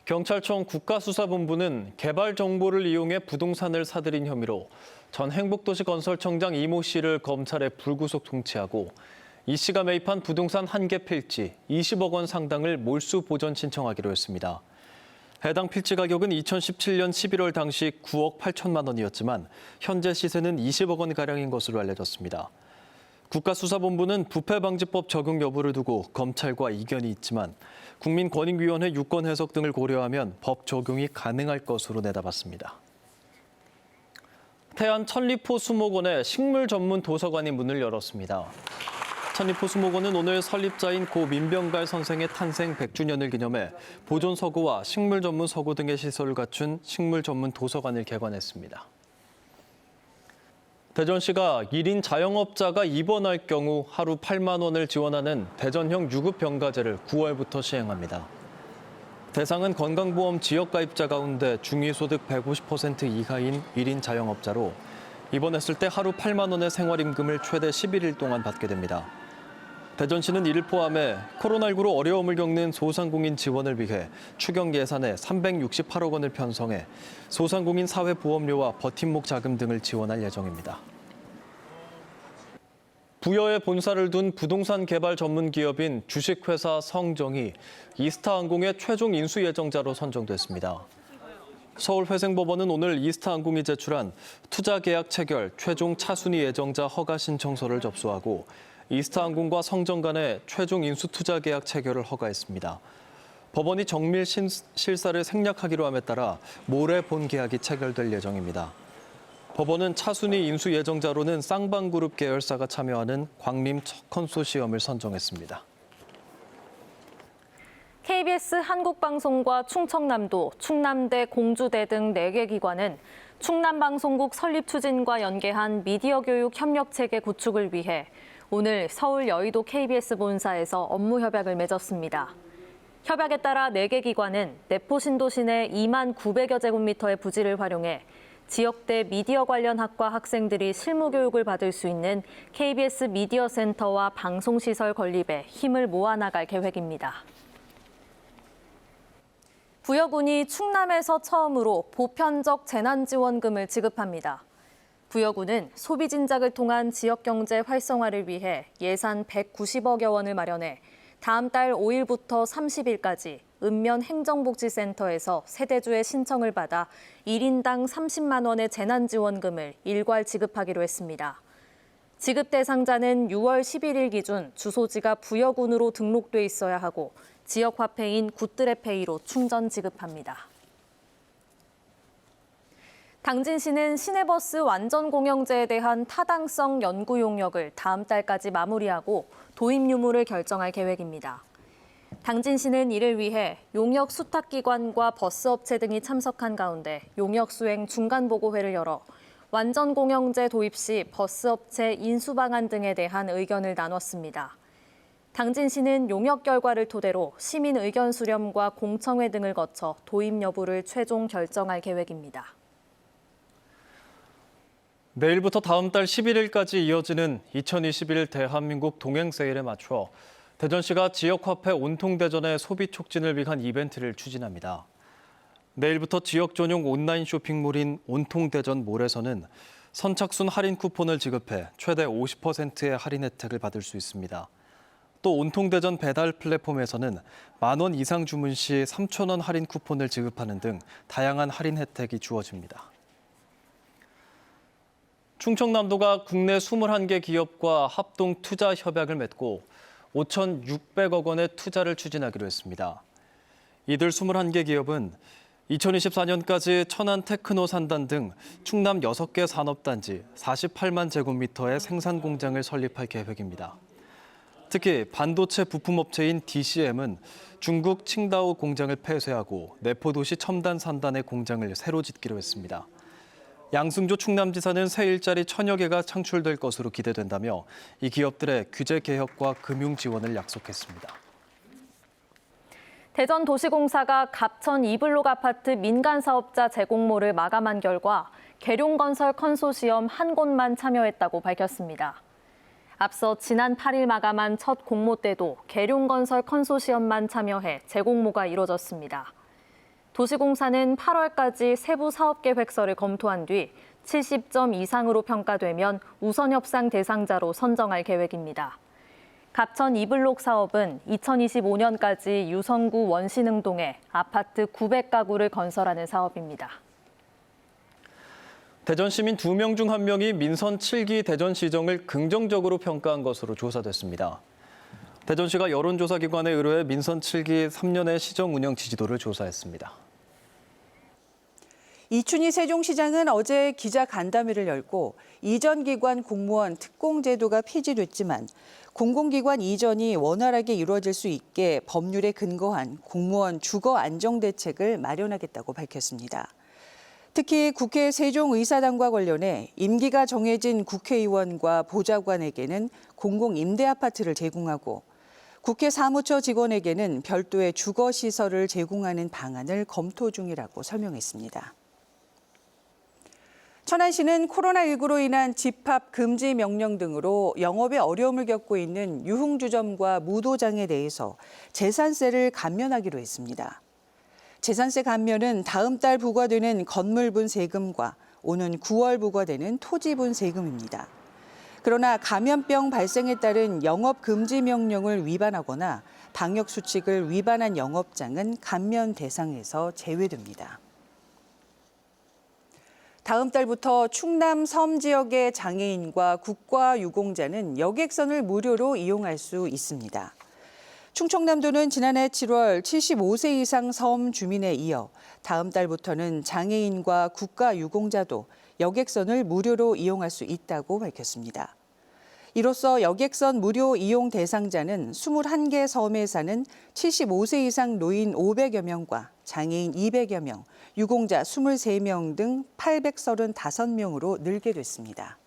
경찰청 국가수사본부는 개발 정보를 이용해 부동산을 사들인 혐의로 전 행복도시건설청장 이모 씨를 검찰에 불구속 통치하고 이 씨가 매입한 부동산 한 개 필지 20억 원 상당을 몰수 보전 신청하기로 했습니다. 해당 필지 가격은 2017년 11월 당시 9억 8천만 원이었지만 현재 시세는 20억 원가량인 것으로 알려졌습니다. 국가수사본부는 부패방지법 적용 여부를 두고 검찰과 이견이 있지만 국민권익위원회 유권 해석 등을 고려하면 법 적용이 가능할 것으로 내다봤습니다. 태안 천리포 수목원에 식물 전문 도서관이 문을 열었습니다. 천리포 수목원은 오늘 설립자인 고 민병갈 선생의 탄생 100주년을 기념해 보존 서고와 식물 전문 서고 등의 시설을 갖춘 식물 전문 도서관을 개관했습니다. 대전시가 1인 자영업자가 입원할 경우 하루 8만 원을 지원하는 대전형 유급병가제를 9월부터 시행합니다. 대상은 건강보험 지역가입자 가운데 중위소득 150% 이하인 1인 자영업자로 입원했을 때 하루 8만 원의 생활임금을 최대 11일 동안 받게 됩니다. 대전시는 이를 포함해 코로나19로 어려움을 겪는 소상공인 지원을 위해 추경 예산에 368억 원을 편성해 소상공인 사회보험료와 버팀목 자금 등을 지원할 예정입니다. 부여에 본사를 둔 부동산 개발 전문 기업인 주식회사 성정이 이스타항공의 최종 인수 예정자로 선정됐습니다. 서울회생법원은 오늘 이스타항공이 제출한 투자계약 체결 최종 차순위 예정자 허가 신청서를 접수하고 이스타항공과 성정 간의 최종 인수 투자 계약 체결을 허가했습니다. 법원이 정밀 실사를 생략하기로 함에 따라 모레 본 계약이 체결될 예정입니다. 법원은 차순위 인수 예정자로는 쌍방그룹 계열사가 참여하는 광림 컨소시엄을 선정했습니다. KBS 한국방송과 충청남도, 충남대, 공주대 등 4개 기관은 충남방송국 설립 추진과 연계한 미디어 교육 협력 체계 구축을 위해 오늘 서울 여의도 KBS 본사에서 업무 협약을 맺었습니다. 협약에 따라 4개 기관은 내포 신도시 내 2만 900여 제곱미터의 부지를 활용해 지역대 미디어 관련 학과 학생들이 실무 교육을 받을 수 있는 KBS 미디어 센터와 방송시설 건립에 힘을 모아나갈 계획입니다. 부여군이 충남에서 처음으로 보편적 재난지원금을 지급합니다. 부여군은 소비 진작을 통한 지역 경제 활성화를 위해 예산 190억여 원을 마련해 다음 달 5일부터 30일까지 읍면 행정복지센터에서 세대주의 신청을 받아 1인당 30만 원의 재난지원금을 일괄 지급하기로 했습니다. 지급 대상자는 6월 11일 기준 주소지가 부여군으로 등록돼 있어야 하고 지역 화폐인 굿드레페이로 충전 지급합니다. 당진시는 시내버스 완전공영제에 대한 타당성 연구 용역을 다음 달까지 마무리하고 도입 유무를 결정할 계획입니다. 당진시는 이를 위해 용역 수탁기관과 버스업체 등이 참석한 가운데 용역 수행 중간보고회를 열어 완전공영제 도입 시 버스업체 인수 방안 등에 대한 의견을 나눴습니다. 당진시는 용역 결과를 토대로 시민 의견 수렴과 공청회 등을 거쳐 도입 여부를 최종 결정할 계획입니다. 내일부터 다음 달 11일까지 이어지는 2021 대한민국 동행세일에 맞춰 대전시가 지역화폐 온통대전의 소비 촉진을 위한 이벤트를 추진합니다. 내일부터 지역 전용 온라인 쇼핑몰인 온통대전 몰에서는 선착순 할인 쿠폰을 지급해 최대 50%의 할인 혜택을 받을 수 있습니다. 또 온통대전 배달 플랫폼에서는 10,000원 이상 주문 시 3,000원 할인 쿠폰을 지급하는 등 다양한 할인 혜택이 주어집니다. 충청남도가 국내 21개 기업과 합동 투자 협약을 맺고 5,600억 원의 투자를 추진하기로 했습니다. 이들 21개 기업은 2024년까지 천안 테크노 산단 등 충남 6개 산업단지 48만 제곱미터의 생산 공장을 설립할 계획입니다. 특히 반도체 부품업체인 DCM은 중국 칭다오 공장을 폐쇄하고 내포도시 첨단 산단의 공장을 새로 짓기로 했습니다. 양승조 충남지사는 새 일자리 1,000여 개가 창출될 것으로 기대된다며 이 기업들의 규제 개혁과 금융 지원을 약속했습니다. 대전도시공사가 갑천 이블록 아파트 민간사업자 재공모를 마감한 결과 계룡건설 컨소시엄 한 곳만 참여했다고 밝혔습니다. 앞서 지난 8일 마감한 첫 공모 때도 계룡건설 컨소시엄만 참여해 재공모가 이뤄졌습니다. 도시공사는 8월까지 세부 사업계획서를 검토한 뒤 70점 이상으로 평가되면 우선 협상 대상자로 선정할 계획입니다. 갑천 2블록 사업은 2025년까지 유성구 원신흥동에 아파트 900가구를 건설하는 사업입니다. 대전 시민 2명 중 1명이 민선 7기 대전시정을 긍정적으로 평가한 것으로 조사됐습니다. 대전시가 여론조사기관에 의뢰해 민선 7기 3년의 시정 운영 지지도를 조사했습니다. 이춘희 세종시장은 어제 기자간담회를 열고 이전 기관 공무원 특공제도가 폐지됐지만 공공기관 이전이 원활하게 이루어질 수 있게 법률에 근거한 공무원 주거 안정 대책을 마련하겠다고 밝혔습니다. 특히 국회 세종의사당과 관련해 임기가 정해진 국회의원과 보좌관에게는 공공임대아파트를 제공하고 국회 사무처 직원에게는 별도의 주거시설을 제공하는 방안을 검토 중이라고 설명했습니다. 천안시는 코로나19로 인한 집합 금지 명령 등으로 영업에 어려움을 겪고 있는 유흥주점과 무도장에 대해서 재산세를 감면하기로 했습니다. 재산세 감면은 다음 달 부과되는 건물분 세금과 오는 9월 부과되는 토지분 세금입니다. 그러나 감염병 발생에 따른 영업 금지 명령을 위반하거나 방역 수칙을 위반한 영업장은 감면 대상에서 제외됩니다. 다음 달부터 충남 섬 지역의 장애인과 국가유공자는 여객선을 무료로 이용할 수 있습니다. 충청남도는 지난해 7월 75세 이상 섬 주민에 이어 다음 달부터는 장애인과 국가유공자도 여객선을 무료로 이용할 수 있다고 밝혔습니다. 이로써 여객선 무료 이용 대상자는 21개 섬에 사는 75세 이상 노인 500여 명과 장애인 200여 명, 유공자 23명 등 835명으로 늘게 됐습니다.